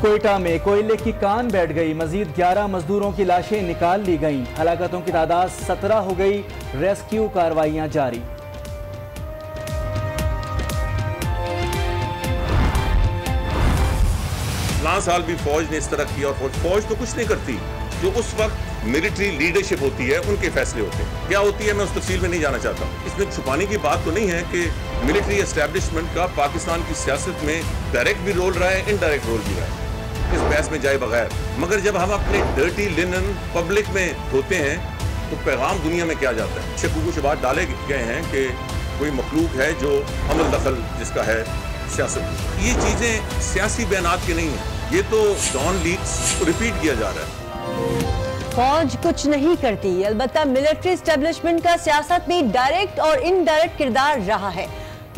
कोयटा में कोयले की कान बैठ गई, मजीद 11 मजदूरों की लाशें निकाल ली गईं। हलाकतों की तादाद 17 हो गई, रेस्क्यू कार्रवाइयां जारी। फलां साल भी फौज ने इस तरह किया और फौज तो कुछ नहीं करती। जो उस वक्त मिलिट्री लीडरशिप होती है उनके फैसले होते हैं। क्या होती है मैं उस तफसील में नहीं जाना चाहता। इसमें छुपाने की बात तो नहीं है कि मिलिट्री एस्टेब्लिशमेंट का पाकिस्तान की सियासत में डायरेक्ट भी रोल रहा है, इनडायरेक्ट रोल भी रहा है, इस बहस में जाए बगैर। मगर जब हम अपने डर्टी लिनन पब्लिक में होते हैं तो पैगाम दुनिया में क्या जाता है। शकूक शुबात डाले गए हैं कि कोई मखलूक है जो अमल दखल जिसका है सियासत। ये चीजें सियासी बयानात की नहीं है, ये तो डॉन लीक्स रिपीट किया जा रहा है। फौज कुछ नहीं करती, अलबत्ता मिलिट्री एस्टेब्लिशमेंट का सियासत में डायरेक्ट और इनडायरेक्ट किरदार रहा है।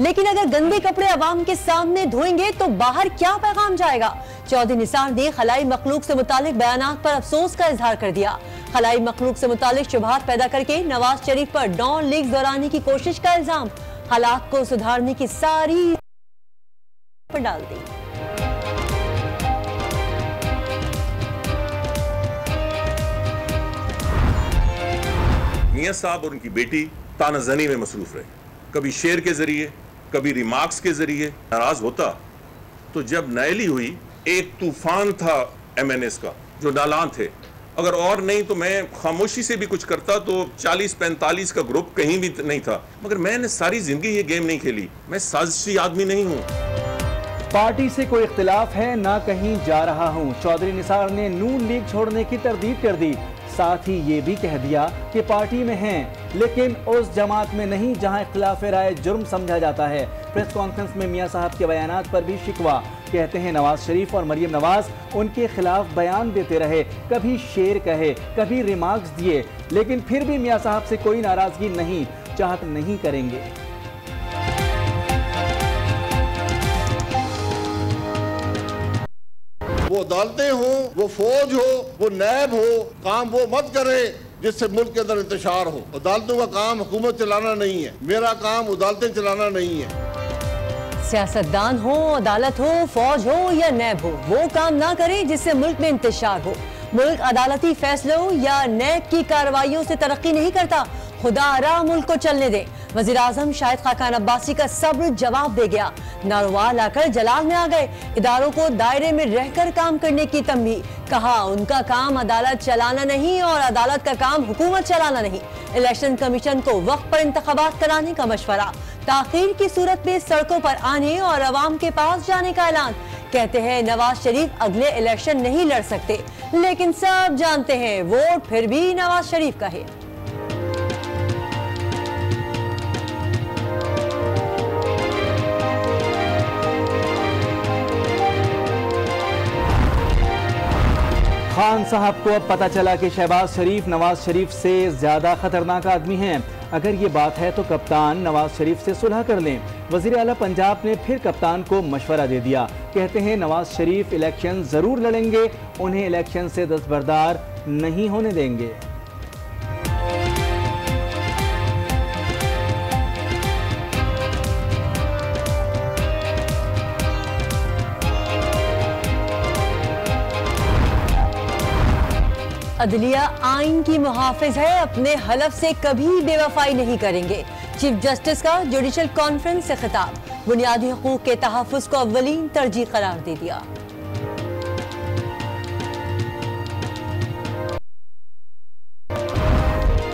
लेकिन अगर गंदे कपड़े अवाम के सामने धोएंगे तो बाहर क्या पैगाम जाएगा। चौधरी निसार ने खलाई मखलूक से मुतालिक बयानात पर अफसोस का इजहार कर दिया। खलाई मखलूक से मुतालिक शुबहात पैदा करके नवाज शरीफ पर डॉन लीक्स दौरानी की कोशिश का इल्जाम, हालात को सुधारने की सारी पर डाल दी। मियां साहब और उनकी बेटी तानाजनी में मसरूफ रहे, कभी शेर के जरिए कभी रिमार्क्स के जरिए। नाराज होता तो जब नायली हुई एक तूफान था MNS का जो नालान थे, अगर और नहीं तो मैं खामोशी से भी कुछ करता तो 40-45 का ग्रुप कहीं भी नहीं था। मगर मैंने सारी जिंदगी ये गेम नहीं खेली, मैं साजिशी आदमी नहीं हूँ। पार्टी से कोई इख्तिलाफ है ना कहीं जा रहा हूँ, चौधरी निसार ने नून लीग छोड़ने की तरदीद कर दी। साथ ही ये भी कह दिया कि पार्टी में हैं लेकिन उस जमात में नहीं जहां इख्तिलाफ राय जुर्म समझा जाता है। प्रेस कॉन्फ्रेंस में मियां साहब के बयानात पर भी शिकवा, कहते हैं नवाज शरीफ और मरियम नवाज उनके खिलाफ बयान देते रहे, कभी शेर कहे कभी रिमार्क्स दिए, लेकिन फिर भी मियां साहब से कोई नाराजगी नहीं, चाहत नहीं करेंगे। वो अदालतें हो, वो फौज हो, वो नैब हो, काम वो मत करे जिससे मुल्क के अंदर इंतशार हो। अदालतों का काम हुकूमत चलाना नहीं है, मेरा काम अदालतें चलाना नहीं है। सियासतदान हो, अदालत हो, फौज हो या नैब हो, वो काम ना करे जिससे मुल्क में इंतशार हो। मुल्क अदालती फैसलों या नैब की कार्रवाइयों से तरक्की नहीं करता। खुदा आरा मुल्क को चलने दे। वजीर आजम शाहिद खाकान अब्बासी का सब्र जवाब दे गया, नारवाल आकर जलाल में आ गए। इदारों को दायरे में रहकर काम करने की तंबीह, कहा उनका काम अदालत चलाना नहीं और अदालत का काम हुकूमत चलाना नहीं। इलेक्शन कमीशन को वक्त पर इंतखाबात कराने का मशवरा, ताखीर की सूरत में सड़कों पर आने और अवाम के पास जाने का ऐलान। कहते हैं नवाज शरीफ अगले इलेक्शन नहीं लड़ सकते, लेकिन सब जानते हैं वोट फिर भी नवाज शरीफ का है। खान साहब को अब पता चला कि शहबाज शरीफ नवाज शरीफ से ज्यादा खतरनाक आदमी हैं। अगर ये बात है तो कप्तान नवाज शरीफ से सुलह कर लें। वजीर आला पंजाब ने फिर कप्तान को मशवरा दे दिया, कहते हैं नवाज शरीफ इलेक्शन जरूर लड़ेंगे, उन्हें इलेक्शन से दस्तबरदार नहीं होने देंगे। अदलिया आइन की मुहाफिज है, अपने हलफ से कभी बेवफाई नहीं करेंगे। चीफ जस्टिस का जुडिशल कॉन्फ्रेंस से खिताब, बुनियादी हकूक के तहफ़्फ़ुज़ को अव्वलीन तरजीह करार दे दिया।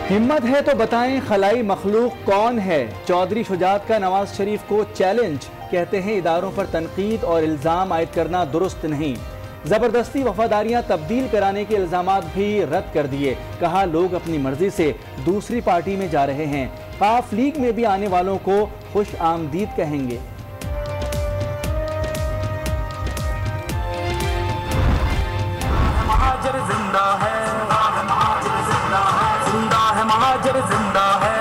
हिम्मत है तो बताएं खलाई मखलूक कौन है। चौधरी शुजात का नवाज शरीफ को चैलेंज, कहते हैं इदारों पर तनकीद और इल्ज़ाम आयद करना दुरुस्त नहीं। जबरदस्ती वफादारियां तब्दील कराने के इल्जामात भी रद्द कर दिए, कहा लोग अपनी मर्जी से दूसरी पार्टी में जा रहे हैं। काफ लीग में भी आने वालों को खुश आमदीद कहेंगे। महाजर जिंदा है, जिंदा है महाजर जिंदा है।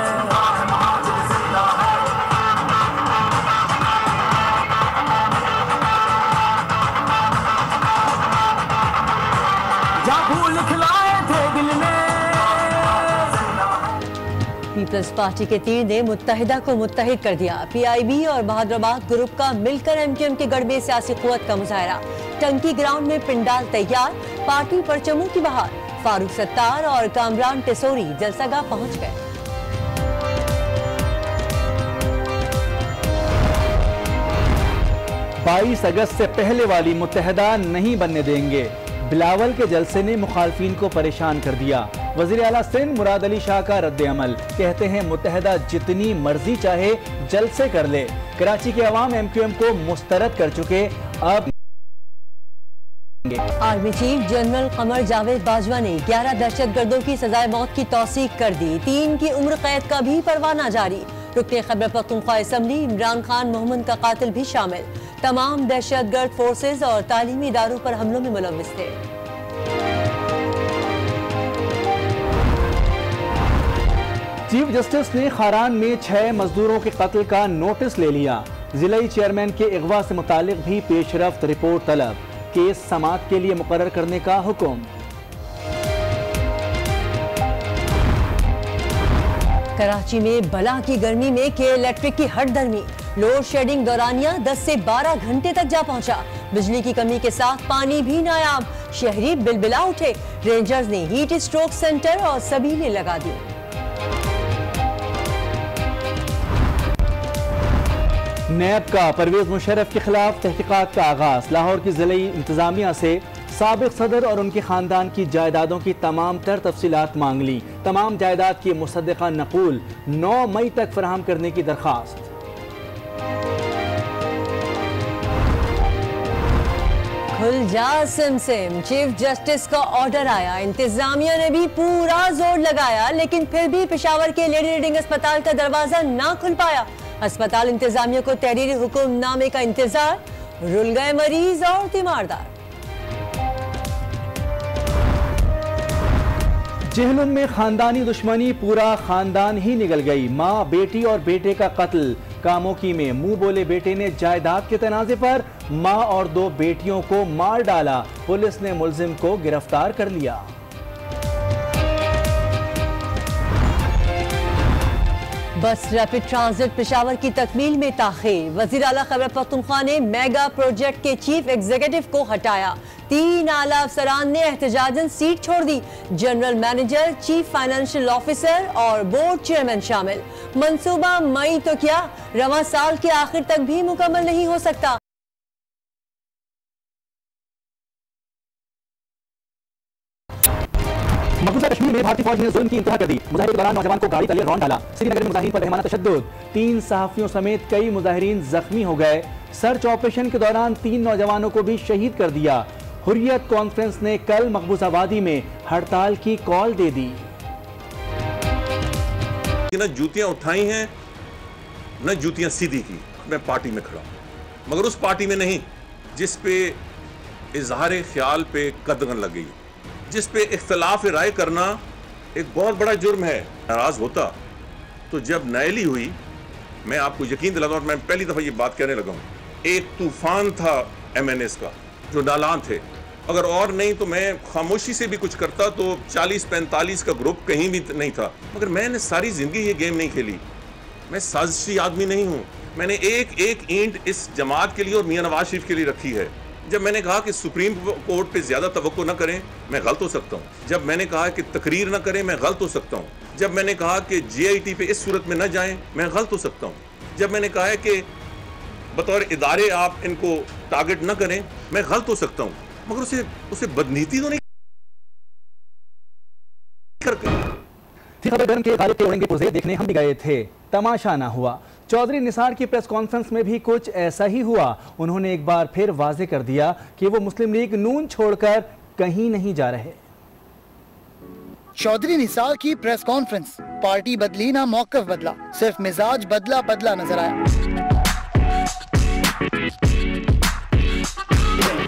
पीपल्स पार्टी के तीर ने मुत्तहिदा को मुत्तहिद कर दिया। PIB और बहादुराबाद ग्रुप का मिलकर MQM के गढ़ में सियासी कुव्वत का मुजाहरा। टंकी ग्राउंड में पिंडाल तैयार, पार्टी परचमों की बहार। फारूक सत्तार और कामरान टेसोरी जलसागाह पहुंच गए। बाईस अगस्त से पहले वाली मुत्तहिदा नहीं बनने देंगे। बिलावल के जलसे ने मुखालफिन को परेशान कर दिया। वजीर आला सिंध मुराद अली शाह का रद्द अमल, कहते हैं मुत्तहिदा जितनी मर्जी चाहे जलसे कर ले। कराची के अवाम MQM को मुस्तरद कर चुके, अब army chief general Qamar Javed Bajwa ने 11 दहशतगर्दों की सजाए मौत की तौसीक कर दी। 3 की उम्र कैद का भी परवाना जारी। रुकने खैबर पख्तूनख्वा असम्बली इमरान खान मोहम्मद का कातिल भी शामिल। तमाम दहशतगर्द फोर्सेज और तालीमी इदारों पर हमलों में मुलव्विस थे। चीफ जस्टिस ने खारान में 6 मजदूरों के कत्ल का नोटिस ले लिया। जिलाई चेयरमैन के अगवा से मुतालिक भी पेशरफ्त रिपोर्ट तलब। केस समाअत के लिए मुकर्रर करने का हुक्म। कराची में बला की गर्मी में के इलेक्ट्रिक की हटदर्मी। लोड शेडिंग दौरानिया 10 से 12 घंटे तक जा पहुंचा। बिजली की कमी के साथ पानी भी नायाब। शहरी बिलबिला उठे। रेंजर्स ने हीट स्ट्रोक सेंटर और सबीलें लगा दी। नैब का परवेज मुशर्रफ के खिलाफ तहकीकात का आगाज। लाहौर की जिले इंतजामिया से साबिक सदर और उनके खानदान की जायदादों की तमाम तर तफसीलात मांग ली। तमाम जायदाद की मुसद्दका नकूल 9 मई तक फराहम करने की दरखास्त। खुल जा सिमसिम, चीफ जस्टिस का ऑर्डर आया। इंतजामिया ने भी पूरा जोर लगाया, लेकिन फिर भी पेशावर के लेडी रीडिंग अस्पताल का दरवाजा ना खुल पाया। अस्पताल इंतजामिया को तहरीरी हुक्मनामे का इंतजार। रुल गए मरीज और तीमारदार। जेहलम में खानदानी दुश्मनी, पूरा खानदान ही निगल गई। माँ, बेटी और बेटे का कत्ल। कामोकी में मुंह बोले बेटे ने जायदाद के तनाजे पर माँ और 2 बेटियों को मार डाला। पुलिस ने मुलजिम को गिरफ्तार कर लिया। बस रैपिड ट्रांजिट पेशावर की तकमील में ताखीर। वजीर आला खैबर पख्तूनख्वा ने मेगा प्रोजेक्ट के चीफ एग्जीक्यूटिव को हटाया। 3 आला अफसरान ने एहतजाजन सीट छोड़ दी। General manager, chief financial officer और बोर्ड चेयरमैन शामिल। मंसूबा मई तो क्या, रवां साल के आखिर तक भी मुकम्मल नहीं हो सकता। मकबूजा कश्मीर में भारतीय फौज ने जुल्म की इंतहा कर दी। मुजाहिरे के दौरान नौजवान को गाड़ी तले रौंद डाला। श्रीनगर में मुजाहिरीन पर रहमाना तशद्दुद। 3 सहाफियों समेत कई मुजाहिरीन जख्मी हो गए। सर्च ऑपरेशन के दौरान 3 नौजवानों को भी शहीद कर दिया। हुर्रियत कॉन्फ्रेंस ने कल मकबूजाबादी में हड़ताल की कॉल दे दी। न जूतियां उठाई हैं न जूतियां सीधी की। मैं पार्टी में खड़ा हूं, मगर उस पार्टी में नहीं जिस पे इजहार ख्याल पे कदगन लग गई, जिस पे इख्तलाफ राय करना एक बहुत बड़ा जुर्म है। नाराज होता तो जब नायली हुई, मैं आपको यकीन दिलाता हूं, मैं पहली दफा ये बात कहने लगा हूं, एक तूफान था MNS का जो नालान थे। अगर और नहीं तो मैं खामोशी से भी कुछ करता तो 40-45 का ग्रुप कहीं भी नहीं था। मगर मैंने सारी जिंदगी ये गेम नहीं खेली। मैं साजिशी आदमी नहीं हूं। मैंने एक एक ईंट इस जमात के लिए और मियां नवाज शरीफ के लिए रखी है। जब मैंने कहा कि सुप्रीम कोर्ट पे ज्यादा तवक्को न करें, मैं गलत हो सकता हूं। जब मैंने कहा कि तकरीर न करें, मैं गलत हो सकता हूं। जब मैंने कहा कि JIT पे इस सूरत में न जाएं, मैं गलत हो सकता हूं। जब मैंने कहा है कि बतौर इदारे आप इनको टारगेट न करें, मैं गलत हो सकता हूं। मगर उसे बदनीति तो नहीं थी। खबर गर्म के गालिब के उड़ेंगे पुर्जे देखने हम भी गए थे, तमाशा ना हुआ। चौधरी निसार की प्रेस कॉन्फ्रेंस में भी कुछ ऐसा ही हुआ। उन्होंने एक बार फिर वाजे कर दिया कि वो मुस्लिम लीग नून छोड़कर कहीं नहीं जा रहे। चौधरी निसार की प्रेस कॉन्फ्रेंस, पार्टी बदली ना मौकफ बदला, सिर्फ मिजाज बदला बदला नजर आया।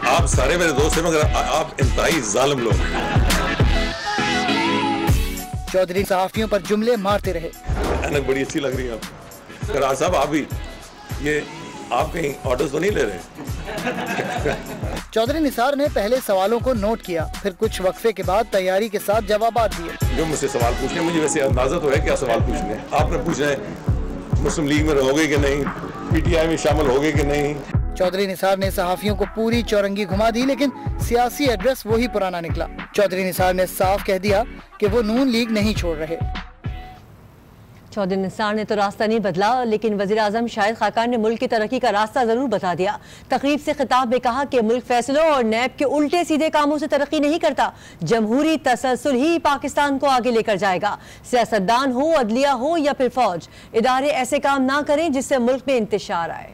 आप सारे मेरे दोस्त हैं, मगर आप इंतहाई जालिम लोग। चौधरी सहाफियों पर जुमले मारते रहे। ऐनक बड़ी अच्छी लग रही है आपको। करार साहब, आप भी ये आप कहीं ऑर्डर्स तो नहीं ले रहे? चौधरी निसार ने पहले सवालों को नोट किया, फिर कुछ वक्फे के बाद तैयारी के साथ जवाबात दिए। जो मुझसे सवाल पूछने, मुझे वैसे अंदाजा तो है क्या सवाल पूछने। आपने पूछना है मुस्लिम लीग में रहोगे कि नहीं, PTI में शामिल होगे कि नहीं। चौधरी निसार ने सहाफियों को पूरी चौरंगी घुमा दी, लेकिन सियासी एड्रेस वही पुराना निकला। चौधरी निसार ने साफ कह दिया कि वो नून लीग नहीं छोड़ रहे। चौधरी निसार ने तो रास्ता नहीं बदला, लेकिन वज़ीर आज़म शाहिद खाकान ने मुल्क की तरक्की का रास्ता जरूर बता दिया। तकरीब से खिताब में कहा कि मुल्क फैसलों और नैब के उल्टे सीधे कामों से तरक्की नहीं करता, जमहूरी तसलसल ही पाकिस्तान को आगे लेकर जाएगा। सियासतदान हो, अदलिया हो या फिर फौज, इदारे ऐसे काम ना करें जिससे मुल्क में इंतशार आए।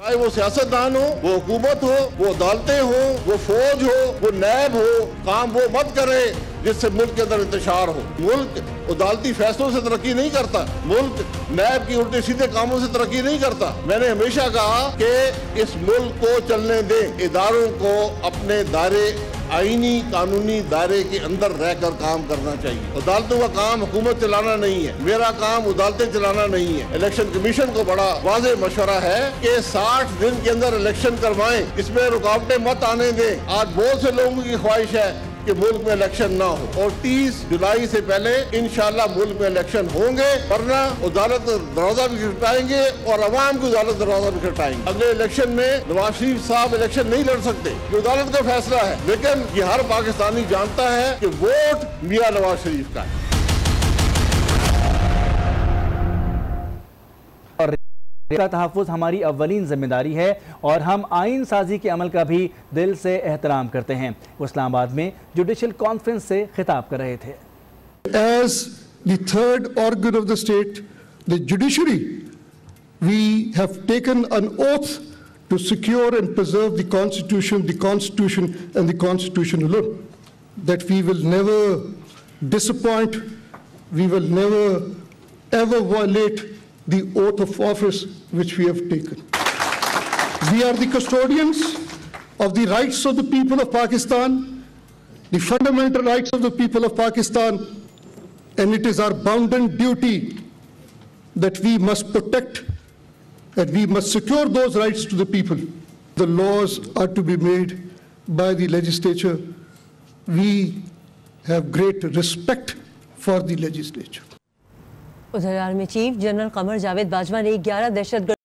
चाहे वो सियासतदान हो, वो हुकूमत हो, वो अदालतें हो, वो फौज हो, वो नैब हो, काम वो मत करे जिससे मुल्क के अंदर इंतशार हो। मुल्क अदालती फैसलों से तरक्की नहीं करता, मुल्क नैब की उल्टे सीधे कामों से तरक्की नहीं करता। मैंने हमेशा कहा कि इस मुल्क को चलने दें, इदारों को अपने दायरे, आईनी कानूनी दायरे के अंदर रहकर काम करना चाहिए। अदालतों का काम हुकूमत चलाना नहीं है, मेरा काम अदालतें चलाना नहीं है। इलेक्शन कमीशन को बड़ा वाज़ेह मशवरा है कि 60 दिन के अंदर इलेक्शन करवाएं, इसमें रुकावटें मत आने दें। आज बहुत से लोगों की ख्वाहिश है कि मुल्क में इलेक्शन ना हो, और 30 जुलाई से पहले इंशाल्लाह मुल्क में इलेक्शन होंगे, वरना अदालत दरवाजा भी खटखटाएंगे और अवाम की अदालत दरवाजा भी खटखटाएंगे। अगले इलेक्शन में नवाज शरीफ साहब इलेक्शन नहीं लड़ सकते, ये अदालत का फैसला है, लेकिन ये हर पाकिस्तानी जानता है कि वोट मियां नवाज शरीफ का है। का तहफ़्फ़ुज़ हमारी अव्वलीन जिम्मेदारी है और हम आइन साजी के अमल का भी दिल से एहतराम करते हैं। इस्लामाबाद में जुडिशल कॉन्फ्रेंस से खिताब कर रहे थे। As the third organ of the state, the judiciary, we have taken an oath to secure and preserve the Constitution and the Constitution alone. That we will never disappoint, we will never ever violate the oath of office which we have taken. We are the custodians of the rights of the people of Pakistan, the fundamental rights of the people of Pakistan, and it is our bounden duty that we must protect, that we must secure those rights to the people. The laws are to be made by the legislature. We have great respect for the legislature. उधर army chief general Qamar Javed Bajwa ने 11 दहशतगर्द